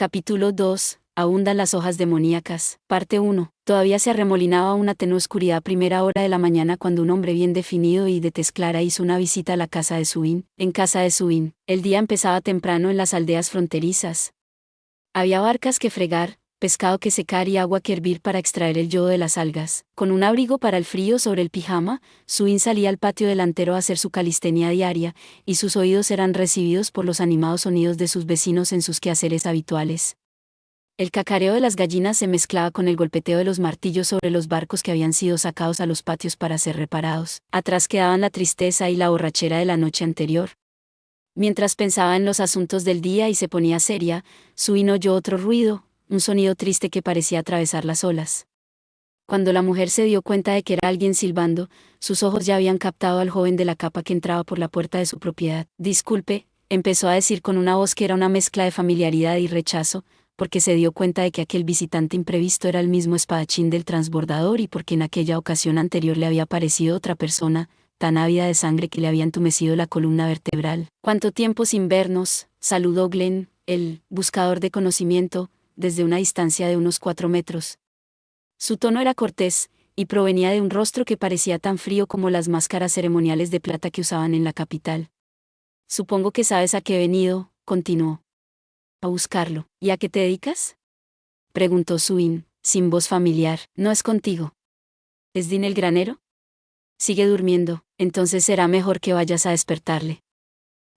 Capítulo 2. Abundan las hojas demoníacas. Parte 1. Todavía se arremolinaba una tenue oscuridad a primera hora de la mañana cuando un hombre bien definido y de tez clara hizo una visita a la casa de Suin. En casa de Suin, el día empezaba temprano en las aldeas fronterizas. Había barcas que fregar, pescado que secar y agua que hervir para extraer el yodo de las algas. Con un abrigo para el frío sobre el pijama, Suin salía al patio delantero a hacer su calistenia diaria, y sus oídos eran recibidos por los animados sonidos de sus vecinos en sus quehaceres habituales. El cacareo de las gallinas se mezclaba con el golpeteo de los martillos sobre los barcos que habían sido sacados a los patios para ser reparados. Atrás quedaban la tristeza y la borrachera de la noche anterior. Mientras pensaba en los asuntos del día y se ponía seria, Suin oyó otro ruido, un sonido triste que parecía atravesar las olas. Cuando la mujer se dio cuenta de que era alguien silbando, sus ojos ya habían captado al joven de la capa que entraba por la puerta de su propiedad. Disculpe, empezó a decir con una voz que era una mezcla de familiaridad y rechazo, porque se dio cuenta de que aquel visitante imprevisto era el mismo espadachín del transbordador y porque en aquella ocasión anterior le había parecido otra persona, tan ávida de sangre que le había entumecido la columna vertebral. «¿Cuánto tiempo sin vernos?», saludó Glenn, el buscador de conocimiento, desde una distancia de unos 4 metros. Su tono era cortés, y provenía de un rostro que parecía tan frío como las máscaras ceremoniales de plata que usaban en la capital. «Supongo que sabes a qué he venido», continuó. «A buscarlo». «¿Y a qué te dedicas?», preguntó Suin, sin voz familiar. «No es contigo». «¿Es Dean el granero?». «Sigue durmiendo, entonces será mejor que vayas a despertarle».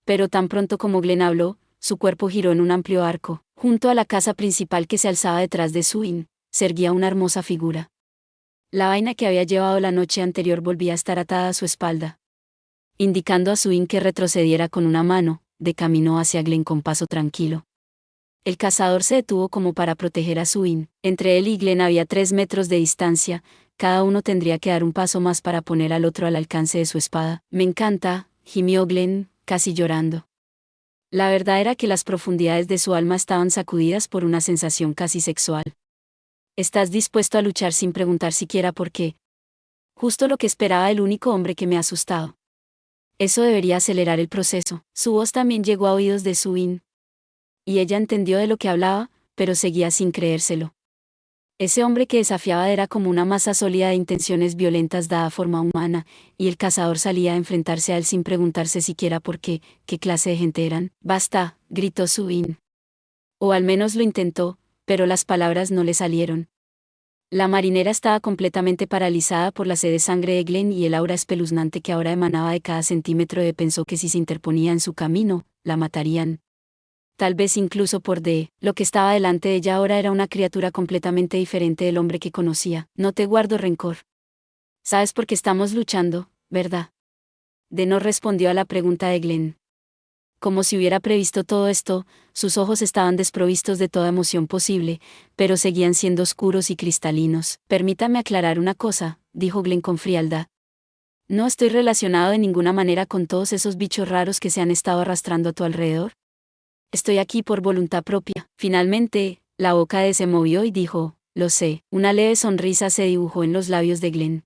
Pero tan pronto como Glenn habló, su cuerpo giró en un amplio arco. Junto a la casa principal que se alzaba detrás de Suin, se erguía una hermosa figura. La vaina que había llevado la noche anterior volvía a estar atada a su espalda. Indicando a Suin que retrocediera con una mano, decaminó hacia Glenn con paso tranquilo. El cazador se detuvo como para proteger a Suin. Entre él y Glenn había 3 metros de distancia, cada uno tendría que dar un paso más para poner al otro al alcance de su espada. «Me encanta», gimió Glenn, casi llorando. La verdad era que las profundidades de su alma estaban sacudidas por una sensación casi sexual. «¿Estás dispuesto a luchar sin preguntar siquiera por qué?». «Justo lo que esperaba el único hombre que me ha asustado». «Eso debería acelerar el proceso». Su voz también llegó a oídos de Suin. Y ella entendió de lo que hablaba, pero seguía sin creérselo. Ese hombre que desafiaba era como una masa sólida de intenciones violentas dada forma humana, y el cazador salía a enfrentarse a él sin preguntarse siquiera por qué clase de gente eran. «Basta», gritó Suin. O al menos lo intentó, pero las palabras no le salieron. La marinera estaba completamente paralizada por la sed de sangre de Glenn y el aura espeluznante que ahora emanaba de cada centímetro de pensó que si se interponía en su camino, la matarían. Tal vez incluso por lo que estaba delante de ella ahora era una criatura completamente diferente del hombre que conocía. «No te guardo rencor. Sabes por qué estamos luchando, ¿verdad?». No respondió a la pregunta de Glenn. Como si hubiera previsto todo esto, sus ojos estaban desprovistos de toda emoción posible, pero seguían siendo oscuros y cristalinos. «Permítame aclarar una cosa», dijo Glenn con frialdad. «No estoy relacionado de ninguna manera con todos esos bichos raros que se han estado arrastrando a tu alrededor. Estoy aquí por voluntad propia». Finalmente, la boca de se movió y dijo: «Lo sé». Una leve sonrisa se dibujó en los labios de Glenn.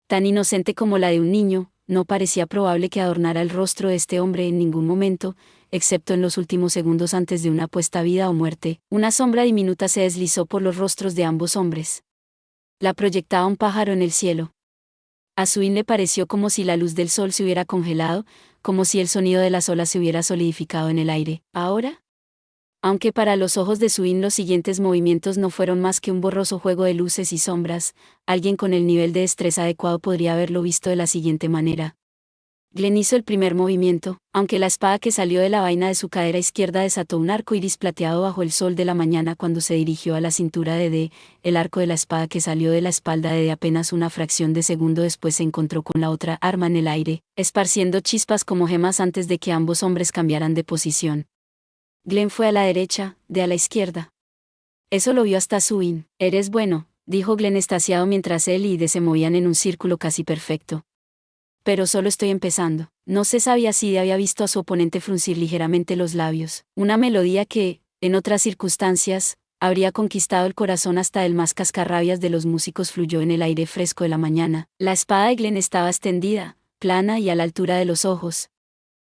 Tan inocente como la de un niño, no parecía probable que adornara el rostro de este hombre en ningún momento, excepto en los últimos segundos antes de una apuesta a vida o muerte. Una sombra diminuta se deslizó por los rostros de ambos hombres. La proyectaba un pájaro en el cielo. A Suin le pareció como si la luz del sol se hubiera congelado, como si el sonido de las olas se hubiera solidificado en el aire. ¿Ahora? Aunque para los ojos de Suin los siguientes movimientos no fueron más que un borroso juego de luces y sombras, alguien con el nivel de destreza adecuado podría haberlo visto de la siguiente manera. Glenn hizo el primer movimiento, aunque la espada que salió de la vaina de su cadera izquierda desató un arco iris plateado bajo el sol de la mañana cuando se dirigió a la cintura de el arco de la espada que salió de la espalda de apenas una fracción de segundo después se encontró con la otra arma en el aire, esparciendo chispas como gemas antes de que ambos hombres cambiaran de posición. Glenn fue a la derecha, a la izquierda. Eso lo vio hasta Suin. «Eres bueno», dijo Glenn extasiado mientras él y se movían en un círculo casi perfecto. «Pero solo estoy empezando». No se sabía si había visto a su oponente fruncir ligeramente los labios. Una melodía que, en otras circunstancias, habría conquistado el corazón hasta el más cascarrabias de los músicos fluyó en el aire fresco de la mañana. La espada de Glenn estaba extendida, plana y a la altura de los ojos.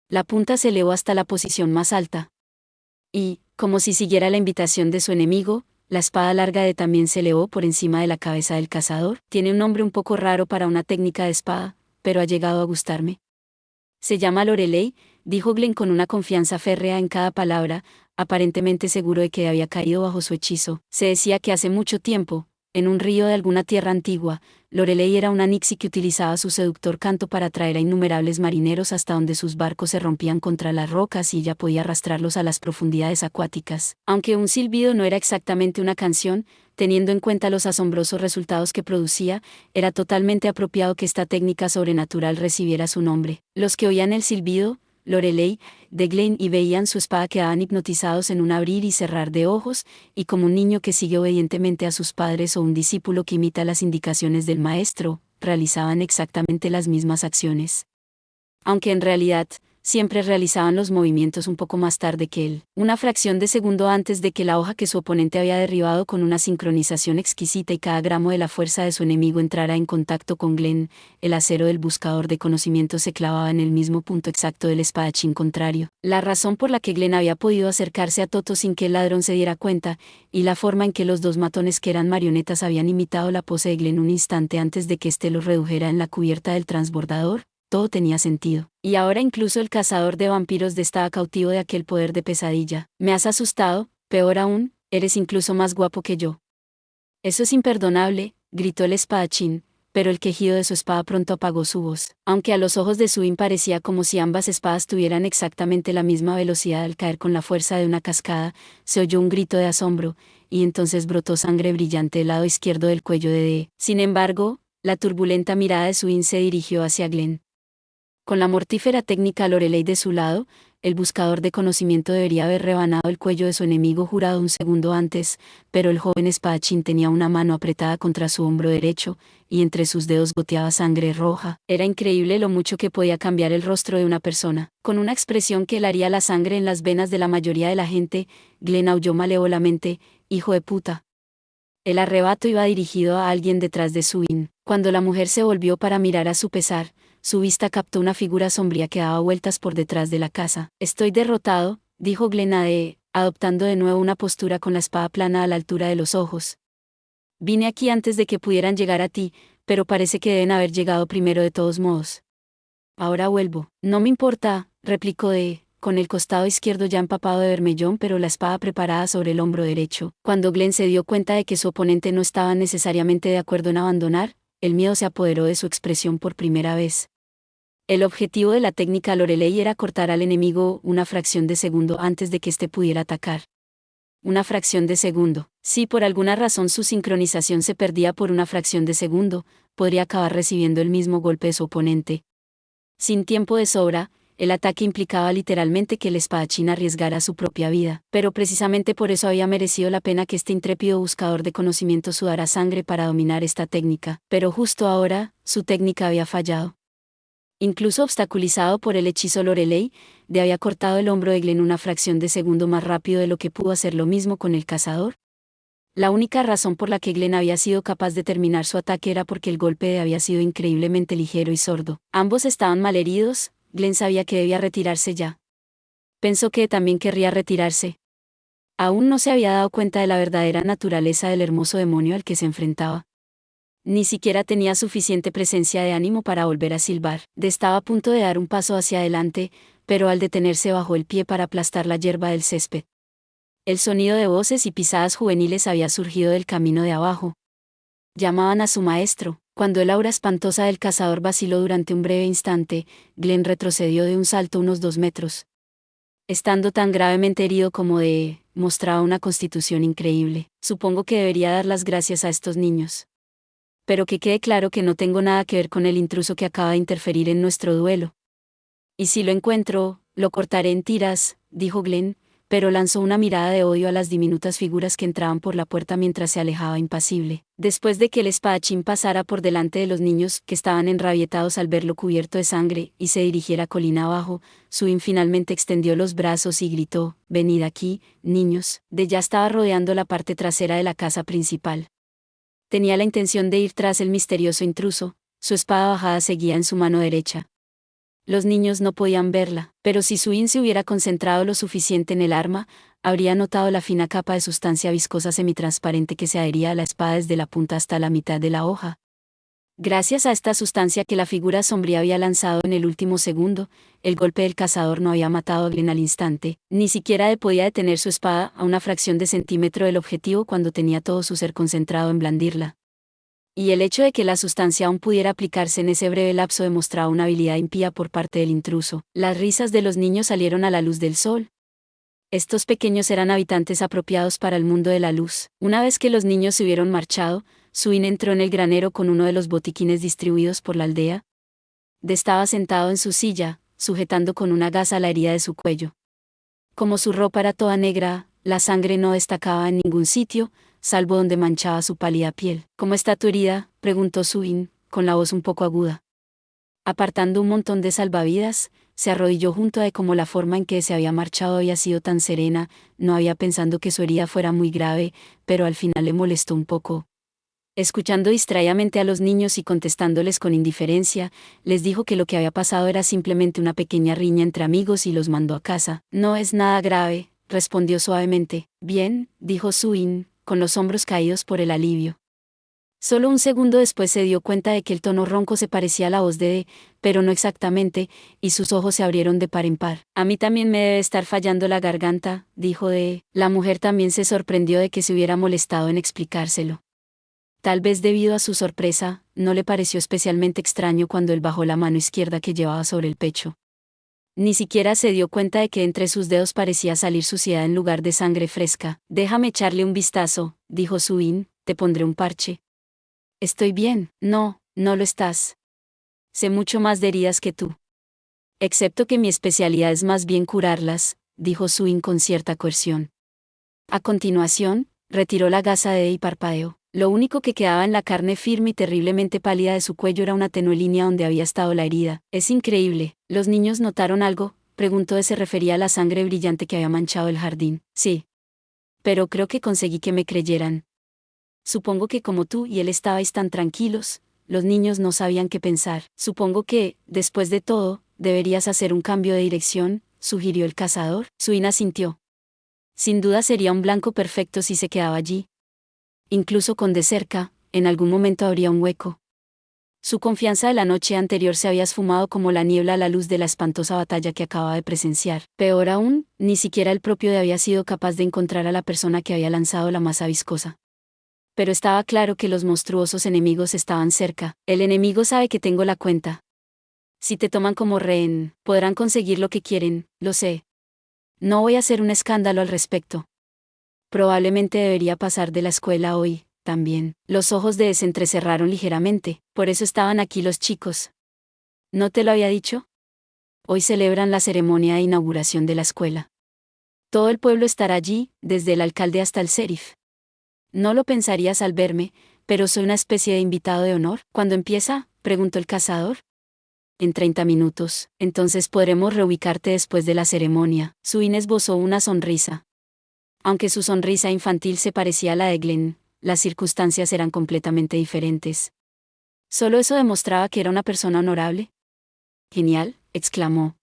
La punta se elevó hasta la posición más alta. Y, Como si siguiera la invitación de su enemigo, la espada larga de también se elevó por encima de la cabeza del cazador. Tiene un nombre un poco raro para una técnica de espada, pero ha llegado a gustarme. Se llama Lorelei, dijo Glenn con una confianza férrea en cada palabra, aparentemente seguro de que había caído bajo su hechizo. Se decía que hace mucho tiempo, en un río de alguna tierra antigua, Lorelei era una nixie que utilizaba su seductor canto para atraer a innumerables marineros hasta donde sus barcos se rompían contra las rocas y ella podía arrastrarlos a las profundidades acuáticas. Aunque un silbido no era exactamente una canción, teniendo en cuenta los asombrosos resultados que producía, era totalmente apropiado que esta técnica sobrenatural recibiera su nombre. Los que oían el silbido, Lorelei, de Glenn y veían su espada quedaban hipnotizados en un abrir y cerrar de ojos, y como un niño que sigue obedientemente a sus padres o un discípulo que imita las indicaciones del maestro, realizaban exactamente las mismas acciones. Aunque en realidad, siempre realizaban los movimientos un poco más tarde que él, una fracción de segundo antes de que la hoja que su oponente había derribado con una sincronización exquisita y cada gramo de la fuerza de su enemigo entrara en contacto con Glenn, el acero del buscador de conocimiento se clavaba en el mismo punto exacto del espadachín contrario. La razón por la que Glenn había podido acercarse a Toto sin que el ladrón se diera cuenta, y la forma en que los dos matones que eran marionetas habían imitado la pose de Glenn un instante antes de que éste los redujera en la cubierta del transbordador, todo tenía sentido. Y ahora incluso el cazador de vampiros estaba cautivo de aquel poder de pesadilla. Me has asustado, peor aún, eres incluso más guapo que yo. Eso es imperdonable, gritó el espadachín, pero el quejido de su espada pronto apagó su voz. Aunque a los ojos de Subin parecía como si ambas espadas tuvieran exactamente la misma velocidad al caer con la fuerza de una cascada, se oyó un grito de asombro, y entonces brotó sangre brillante del lado izquierdo del cuello de Dee. Sin embargo, la turbulenta mirada de Subin se dirigió hacia Glenn. Con la mortífera técnica Lorelei de su lado, el buscador de conocimiento debería haber rebanado el cuello de su enemigo jurado un segundo antes, pero el joven espadachín tenía una mano apretada contra su hombro derecho, y entre sus dedos goteaba sangre roja. Era increíble lo mucho que podía cambiar el rostro de una persona. Con una expresión que helaría la sangre en las venas de la mayoría de la gente, Glenn aulló malévolamente: «¡Hijo de puta!». El arrebato iba dirigido a alguien detrás de Subin. Cuando la mujer se volvió para mirar a su pesar, su vista captó una figura sombría que daba vueltas por detrás de la casa. «Estoy derrotado», dijo Glenn a Dee, adoptando de nuevo una postura con la espada plana a la altura de los ojos. «Vine aquí antes de que pudieran llegar a ti, pero parece que deben haber llegado primero de todos modos. Ahora vuelvo». «No me importa», replicó Dee, con el costado izquierdo ya empapado de bermellón pero la espada preparada sobre el hombro derecho. Cuando Glenn se dio cuenta de que su oponente no estaba necesariamente de acuerdo en abandonar, el miedo se apoderó de su expresión por primera vez. El objetivo de la técnica Lorelei era cortar al enemigo una fracción de segundo antes de que éste pudiera atacar. Una fracción de segundo. Si por alguna razón su sincronización se perdía por una fracción de segundo, podría acabar recibiendo el mismo golpe de su oponente. Sin tiempo de sobra, el ataque implicaba literalmente que el espadachín arriesgara su propia vida, pero precisamente por eso había merecido la pena que este intrépido buscador de conocimiento sudara sangre para dominar esta técnica. Pero justo ahora, su técnica había fallado. Incluso obstaculizado por el hechizo Lorelei, Dee había cortado el hombro de Glenn una fracción de segundo más rápido de lo que pudo hacer lo mismo con el cazador. La única razón por la que Glenn había sido capaz de terminar su ataque era porque el golpe de Dee había sido increíblemente ligero y sordo. Ambos estaban malheridos. Glenn sabía que debía retirarse ya. Pensó que también querría retirarse. Aún no se había dado cuenta de la verdadera naturaleza del hermoso demonio al que se enfrentaba. Ni siquiera tenía suficiente presencia de ánimo para volver a silbar. Dee estaba a punto de dar un paso hacia adelante, pero al detenerse bajó el pie para aplastar la hierba del césped. El sonido de voces y pisadas juveniles había surgido del camino de abajo. Llamaban a su maestro. Cuando el aura espantosa del cazador vaciló durante un breve instante, Glenn retrocedió de un salto unos 2 metros. Estando tan gravemente herido como Dee, mostraba una constitución increíble. Supongo que debería dar las gracias a estos niños. Pero que quede claro que no tengo nada que ver con el intruso que acaba de interferir en nuestro duelo. Y si lo encuentro, lo cortaré en tiras, dijo Glenn, pero lanzó una mirada de odio a las diminutas figuras que entraban por la puerta mientras se alejaba impasible. Después de que el espadachín pasara por delante de los niños, que estaban enrabietados al verlo cubierto de sangre, y se dirigiera colina abajo, Subin finalmente extendió los brazos y gritó: «Venid aquí, niños». Dee ya estaba rodeando la parte trasera de la casa principal. Tenía la intención de ir tras el misterioso intruso, su espada bajada seguía en su mano derecha. Los niños no podían verla, pero si Subin se hubiera concentrado lo suficiente en el arma, habría notado la fina capa de sustancia viscosa semitransparente que se adhería a la espada desde la punta hasta la mitad de la hoja. Gracias a esta sustancia que la figura sombría había lanzado en el último segundo, el golpe del cazador no había matado a Glenn al instante, ni siquiera podía detener su espada a una fracción de centímetro del objetivo cuando tenía todo su ser concentrado en blandirla. Y el hecho de que la sustancia aún pudiera aplicarse en ese breve lapso demostraba una habilidad impía por parte del intruso. Las risas de los niños salieron a la luz del sol. Estos pequeños eran habitantes apropiados para el mundo de la luz. Una vez que los niños se hubieron marchado, Suin entró en el granero con uno de los botiquines distribuidos por la aldea. Estaba sentado en su silla, sujetando con una gasa la herida de su cuello. Como su ropa era toda negra, la sangre no destacaba en ningún sitio, salvo donde manchaba su pálida piel. ¿Cómo está tu herida?, preguntó Suin, con la voz un poco aguda. Apartando un montón de salvavidas, se arrodilló junto a él. Como la forma en que se había marchado había sido tan serena, no había pensado que su herida fuera muy grave, pero al final le molestó un poco. Escuchando distraídamente a los niños y contestándoles con indiferencia, les dijo que lo que había pasado era simplemente una pequeña riña entre amigos y los mandó a casa. No es nada grave, respondió suavemente. Bien, dijo Suin, con los hombros caídos por el alivio. Solo un segundo después se dio cuenta de que el tono ronco se parecía a la voz de D, pero no exactamente, y sus ojos se abrieron de par en par. A mí también me debe estar fallando la garganta, dijo D. La mujer también se sorprendió de que se hubiera molestado en explicárselo. Tal vez debido a su sorpresa, no le pareció especialmente extraño cuando él bajó la mano izquierda que llevaba sobre el pecho. Ni siquiera se dio cuenta de que entre sus dedos parecía salir suciedad en lugar de sangre fresca. Déjame echarle un vistazo, dijo Suin, te pondré un parche. Estoy bien. No, no lo estás. Sé mucho más de heridas que tú. Excepto que mi especialidad es más bien curarlas, dijo Suin con cierta coerción. A continuación, retiró la gasa de D y parpadeó. Lo único que quedaba en la carne firme y terriblemente pálida de su cuello era una tenue línea donde había estado la herida. Es increíble. ¿Los niños notaron algo?, preguntó. Se refería a la sangre brillante que había manchado el jardín. Sí. Pero creo que conseguí que me creyeran. Supongo que como tú y él estabais tan tranquilos, los niños no sabían qué pensar. Supongo que, después de todo, deberías hacer un cambio de dirección, sugirió el cazador. Suin asintió. Sin duda sería un blanco perfecto si se quedaba allí. Incluso con de cerca, en algún momento habría un hueco. Su confianza de la noche anterior se había esfumado como la niebla a la luz de la espantosa batalla que acababa de presenciar. Peor aún, ni siquiera el propio D había sido capaz de encontrar a la persona que había lanzado la masa viscosa. Pero estaba claro que los monstruosos enemigos estaban cerca. El enemigo sabe que tengo la cuenta. Si te toman como rehén, podrán conseguir lo que quieren, lo sé. No voy a hacer un escándalo al respecto. Probablemente debería pasar de la escuela hoy, también. Los ojos de se entrecerraron ligeramente, por eso estaban aquí los chicos. ¿No te lo había dicho? Hoy celebran la ceremonia de inauguración de la escuela. Todo el pueblo estará allí, desde el alcalde hasta el sheriff. No lo pensarías al verme, pero soy una especie de invitado de honor. ¿Cuándo empieza?, preguntó el cazador. En 30 minutos, entonces podremos reubicarte después de la ceremonia. Suin esbozó una sonrisa. Aunque su sonrisa infantil se parecía a la de Glenn, las circunstancias eran completamente diferentes. ¿Solo eso demostraba que era una persona honorable? Genial, exclamó.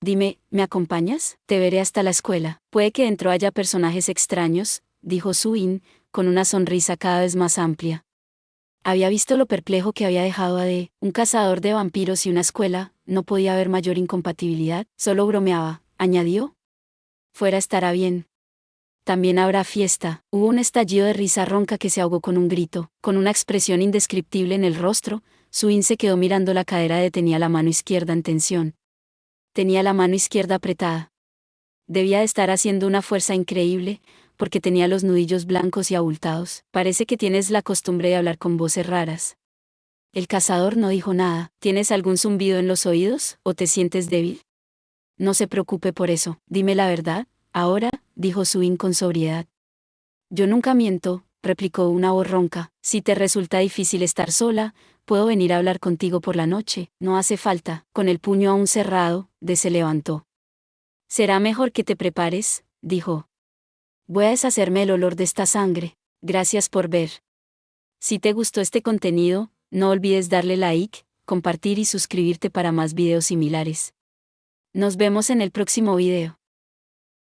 Dime, ¿me acompañas? Te veré hasta la escuela. Puede que dentro haya personajes extraños, dijo Suin, con una sonrisa cada vez más amplia. Había visto lo perplejo que había dejado a D. Un cazador de vampiros y una escuela, no podía haber mayor incompatibilidad. Solo bromeaba, añadió. Fuera estará bien. También habrá fiesta. Hubo un estallido de risa ronca que se ahogó con un grito. Con una expresión indescriptible en el rostro, Suin se quedó mirando la cadera de. Tenía la mano izquierda en tensión. Tenía la mano izquierda apretada. Debía de estar haciendo una fuerza increíble, porque tenía los nudillos blancos y abultados. Parece que tienes la costumbre de hablar con voces raras. El cazador no dijo nada. ¿Tienes algún zumbido en los oídos, o te sientes débil? No se preocupe por eso. Dime la verdad, ahora, dijo Suin con sobriedad. Yo nunca miento, replicó una voz ronca. Si te resulta difícil estar sola, puedo venir a hablar contigo por la noche. No hace falta. Con el puño aún cerrado, D se levantó. Será mejor que te prepares, dijo. Voy a deshacerme el olor de esta sangre. Gracias por ver. Si te gustó este contenido, no olvides darle like, compartir y suscribirte para más videos similares. Nos vemos en el próximo video.